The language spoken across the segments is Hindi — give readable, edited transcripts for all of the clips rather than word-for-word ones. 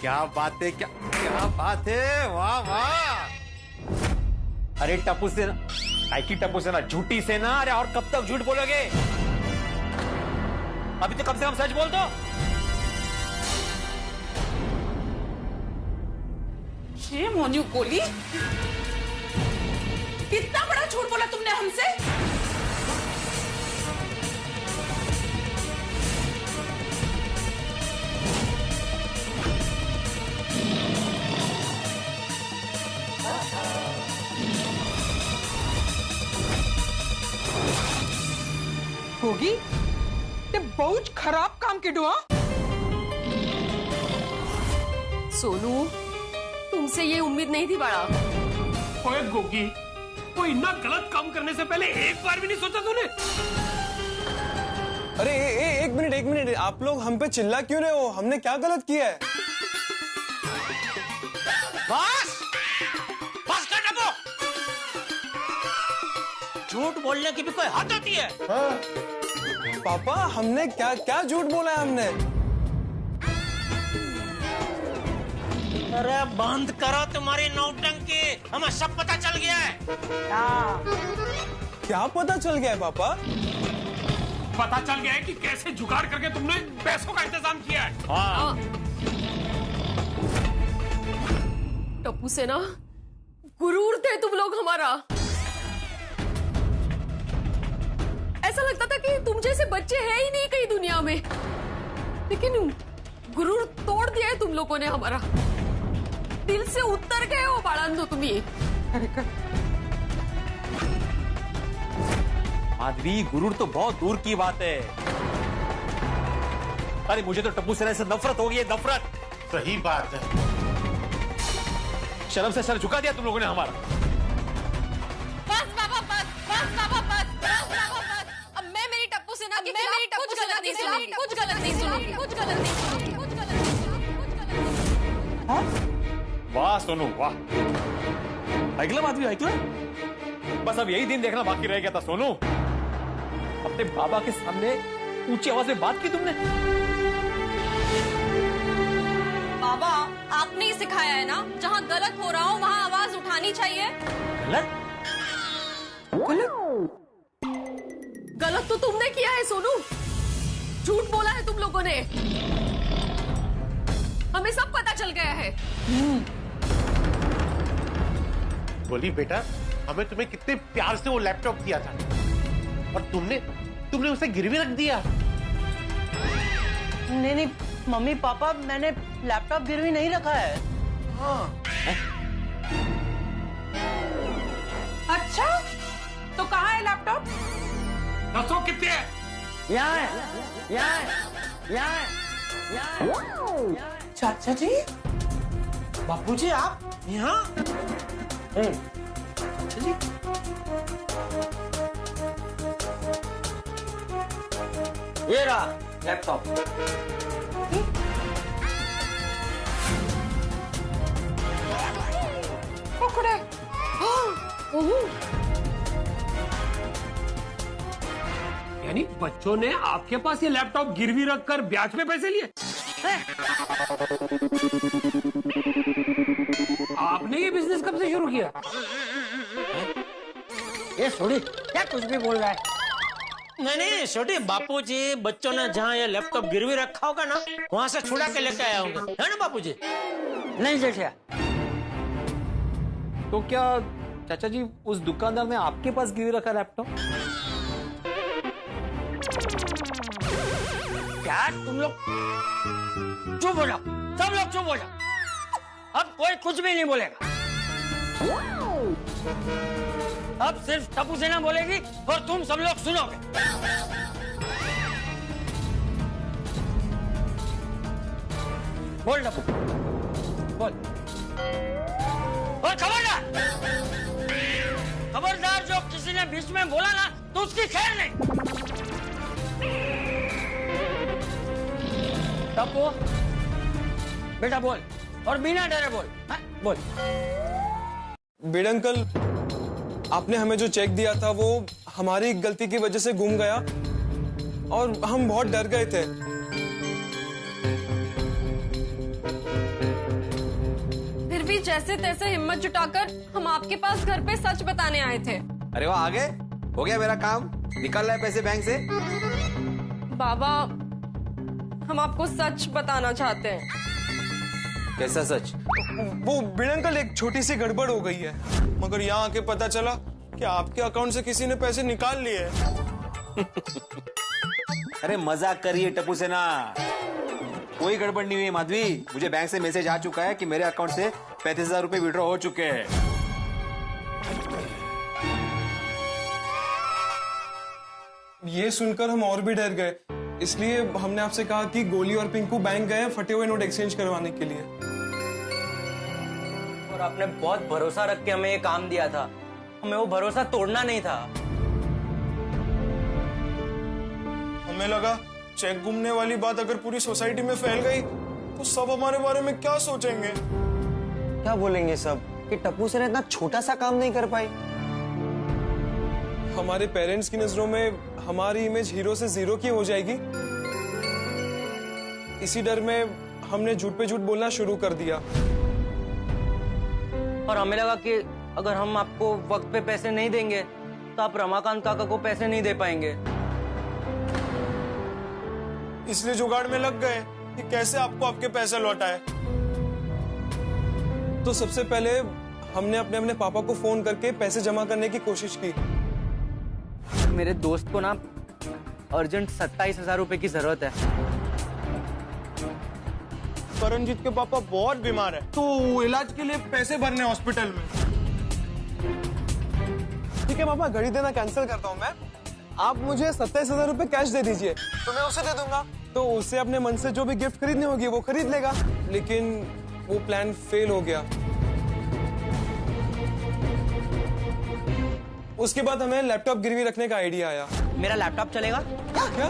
क्या बात है, क्या बात है, वाह वाह। अरे टप्पू सेना, की टप्पू सेना, झूठी सेना। अरे और कब तक झूठ बोलोगे? अभी तो कम से कम सच बोल दो। Shame on you, Kohli. कितना बड़ा झूठ बोला तुमने हमसे? होगी ते बहुत खराब काम किडो। सोनू, तुमसे ये उम्मीद नहीं थी बाड़ा। ओए गोगी, वो इतना गलत काम करने से पहले एक बार भी नहीं सोचा तूने? अरे एक मिनट, आप लोग हम पे चिल्ला क्यों रहे हो? हमने क्या गलत किया है? बस कर डब्बो। झूठ बोलने की भी कोई हद होती है? हाँ। पापा, हमने क्या झूठ बोला है हमने? अरे बंद करो तुम्हारी नौटंकी, हमें सब पता चल गया है। क्या पता चल गया है पापा? पता चल गया है कि कैसे जुगाड़ करके तुमने पैसों का इंतजाम किया है। हाँ। टप्पू सेना, गुरूर थे तुम लोग हमारा। ऐसा लगता था कि तुम जैसे बच्चे हैं ही नहीं कहीं दुनिया में, लेकिन गुरूर तोड़ दिया है तुम लोगों ने हमारा। दिल से उतर गए हो बाळांनो तुम्ही। माधवी, गुरूर तो बहुत दूर की बात है। अरे मुझे तो टप्पू सेना से नफरत हो गई है, नफरत। सही बात है। शर्म से सर झुका दिया तुम लोगों ने हमारा। बस बाबा, बस बाबा, बस। अब मैं मेरी टप्पू सेना के खिलाफ कुछ गलत नहीं सुनूंगी। वाह सोनू, वाह। ऐकलं माधवी, ऐकलं? बस अब यही दिन देखना बाकी रह गया था सोनू। अपने बाबा के सामने ऊंची आवाज में बात की तुमने। बाबा, आपने ही सिखाया है ना, जहाँ गलत हो रहा हो वहाँ आवाज उठानी चाहिए। गलत तो तुमने किया है सोनू। झूठ बोला है तुम लोगों ने। हमें सब पता चल गया है। बोली बेटा, हमें तुम्हें कितने प्यार से वो लैपटॉप दिया था और तुमने उसे गिरवी रख दिया। नहीं मम्मी पापा, मैंने लैपटॉप गिरवी नहीं रखा है। हाँ। अच्छा, तो कहाँ है लैपटॉप? दसो कितने है? यहाँ चाचा जी, बापूजी आप यहाँ? जी ये रहा लैपटॉप। पकड़े। यानी बच्चों ने आपके पास ये लैपटॉप गिरवी रखकर ब्याज पे पैसे लिए? आपने ये बिजनेस कब से शुरू किया? ये छोड़ी क्या कुछ भी बोल रहा है? नहीं छोटी, बापूजी बच्चों ने जहाँ ये लैपटॉप गिरवी रखा होगा ना, वहाँ से छुड़ा के लेके आया होगा, है ना बापूजी? नहीं जेठिया। तो क्या चाचा जी उस दुकानदार ने आपके पास गिरवी रखा लैपटॉप? क्या तुम लोग चुप हो जाओ, सब लोग चुप हो जाओ। अब कोई कुछ भी नहीं बोलेगा। अब सिर्फ टप्पू सेना बोलेगी और तुम सब लोग सुनोगे। बोल टप्पू, बोल। और खबरदार जो किसी ने बीच में बोला ना तो उसकी खैर नहीं। टप्पू बेटा बोल, और बिना डरे बोल। हाँ? बोल। बेड अंकल, आपने हमें जो चेक दिया था वो हमारी गलती की वजह से गुम गया और हम बहुत डर गए थे। जैसे तैसे हिम्मत जुटाकर हम आपके पास घर पे सच बताने आए थे। अरे वाह, आगे हो गया मेरा काम, निकल रहा है पैसे बैंक से। बाबा, हम आपको सच बताना चाहते हैं। कैसा सच? वो बिड़ंकल एक छोटी सी गड़बड़ हो गई है, मगर यहाँ आके पता चला कि आपके अकाउंट से किसी ने पैसे निकाल लिए हैं। अरे मजाक करिए टप्पू सेना, कोई गड़बड़ नहीं हुई माधवी। मुझे बैंक से मैसेज आ चुका है कि मेरे अकाउंट से 35,000 रुपए विड्रॉ हो चुके हैं। ये सुनकर हम और भी डर गए, इसलिए हमने आपसे कहा कि गोली और पिंकू बैंक गए हैं फटे हुए नोट एक्सचेंज करवाने के लिए। और आपने बहुत भरोसा रख के हमें ये काम दिया था, हमें वो भरोसा तोड़ना नहीं था। हमें लगा चेक गुमने वाली बात अगर पूरी सोसाइटी में फैल गई तो सब हमारे बारे में क्या सोचेंगे। क्या बोलेंगे सब कि टप्पू से इतना छोटा सा काम नहीं कर पाई। हमारे पेरेंट्स की नजरों में हमारी इमेज हीरो से जीरो की हो जाएगी। इसी डर में हमने झूठ पे झूठ बोलना शुरू कर दिया। और हमें लगा कि अगर हम आपको वक्त पे पैसे नहीं देंगे तो आप रमाकांत काका को पैसे नहीं दे पाएंगे। इसलिए जुगाड़ में लग गए कि कैसे आपको आपके पैसे लौटाए। तो सबसे पहले हमने अपने पापा को फोन करके पैसे जमा करने की कोशिश की। मेरे दोस्त को ना अर्जेंट 27,000 रुपए की जरूरत है। करणजीत के पापा बहुत बीमार है, तो इलाज के लिए पैसे भरने हॉस्पिटल में। ठीक है पापा, घड़ी देना कैंसिल करता हूँ मैं। आप मुझे 27,000 रुपए कैश दे दीजिए, तो मैं उसे दे दूंगा। तो उसे अपने मन से जो भी गिफ्ट खरीदनी होगी वो खरीद लेगा। लेकिन वो प्लान फेल हो गया। उसके बाद हमें लैपटॉप गिरवी रखने का आइडिया आया। मेरा लैपटॉप चलेगा क्या?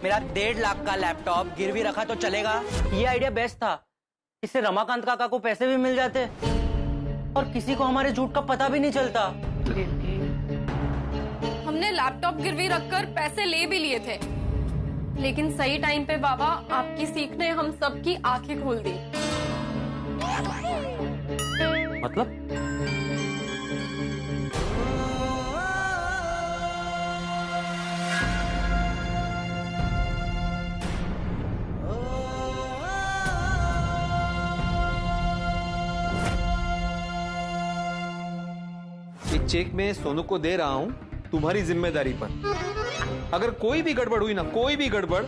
मेरा 1.5 लाख का लैपटॉप गिरवी रखा तो चलेगा। ये आइडिया बेस्ट था, इससे रमाकांत काका को पैसे भी मिल जाते और किसी को हमारे झूठ का पता भी नहीं चलता। हमने लैपटॉप गिरवी रखकर पैसे ले भी लिए थे, लेकिन सही टाइम पे बाबा आपकी सीख ने हम सबकी आंखें खोल दी। मतलब? एक चेक में सोनू को दे रहा हूं तुम्हारी जिम्मेदारी पर। अगर कोई भी गड़बड़ हुई ना, कोई भी गड़बड़,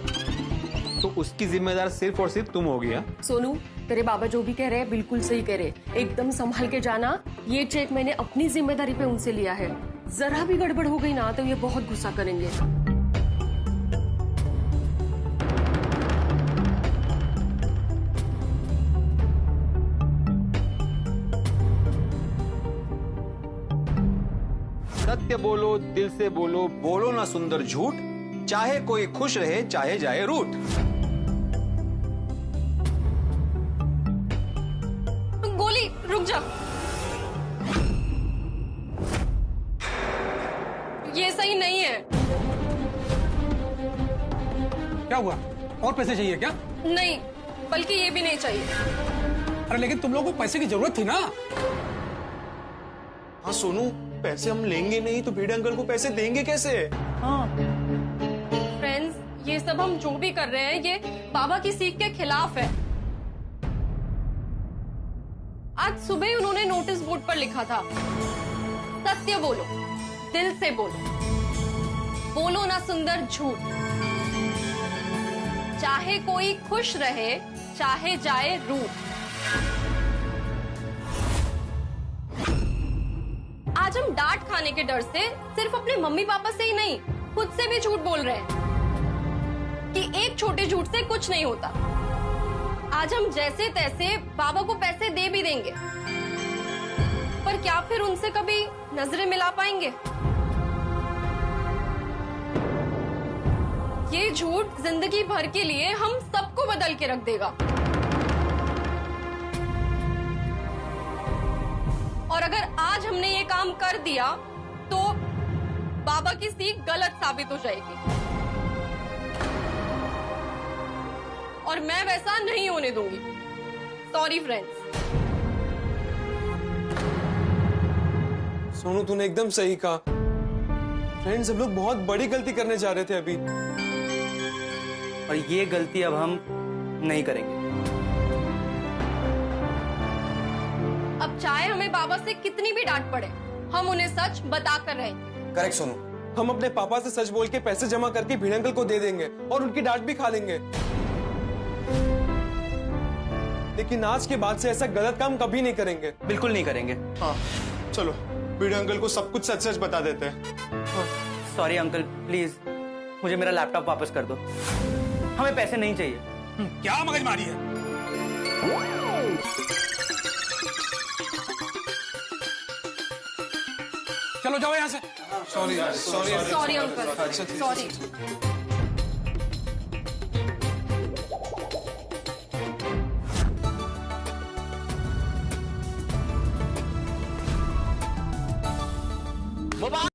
तो उसकी जिम्मेदार सिर्फ और सिर्फ तुम होगी। सोनू, तेरे बाबा जो भी कह रहे हैं बिल्कुल सही कह रहे, एकदम संभाल के जाना। ये चेक मैंने अपनी जिम्मेदारी पे उनसे लिया है, जरा भी गड़बड़ हो गई ना तो ये बहुत गुस्सा करेंगे। सत्य बोलो, दिल से बोलो, बोलो ना सुंदर झूठ, चाहे कोई खुश रहे चाहे जाए रूठ। गोली, रुक जा। ये सही नहीं है। क्या हुआ? और पैसे चाहिए क्या? नहीं, बल्कि ये भी नहीं चाहिए। अरे लेकिन तुम लोगों को पैसे की जरूरत थी ना। हाँ सोनू, पैसे हम लेंगे नहीं तो भिड़े अंकल को पैसे देंगे कैसे? फ्रेंड्स, ये सब हम जो भी कर रहे हैं ये बाबा की सीख के खिलाफ है। आज सुबह ही उन्होंने नोटिस बोर्ड पर लिखा था, सत्य बोलो, दिल से बोलो, बोलो ना सुंदर झूठ, चाहे कोई खुश रहे चाहे जाए रूठ। आज हम डांट खाने के डर से सिर्फ अपने मम्मी पापा से ही नहीं, खुद से भी झूठ बोल रहे हैं कि एक छोटे झूठ से कुछ नहीं होता। आज हम जैसे तैसे बाबा को पैसे दे भी देंगे, पर क्या फिर उनसे कभी नजरें मिला पाएंगे? ये झूठ जिंदगी भर के लिए हम सबको बदल के रख देगा। और अगर आज हमने ये काम कर दिया तो बाबा की सीख गलत साबित हो जाएगी, और मैं वैसा नहीं होने दूंगी। Sorry friends. सोनू तूने एकदम सही कहा। फ्रेंड्स हम लोग बहुत बड़ी गलती करने जा रहे थे अभी, और ये गलती अब हम नहीं करेंगे। अब चाहे हमें बाबा से कितनी भी डांट पड़े, हम उन्हें सच बता कर रहेंगे। करेक्ट सोनू, हम अपने पापा से सच बोल के पैसे जमा करके भिड़ अंकल को दे देंगे और उनकी डांट भी खा लेंगे। लेकिन आज के बाद से ऐसा गलत काम कभी नहीं करेंगे। बिल्कुल नहीं करेंगे। हाँ चलो भिड़ अंकल को सब कुछ सच सच बता देते हैं। सॉरी अंकल, प्लीज मुझे मेरा लैपटॉप वापस कर दो। हमें पैसे नहीं चाहिए। क्या मगजमारी है? चलो जाओ यहाँ से। Sorry sorry sorry uncle, sorry.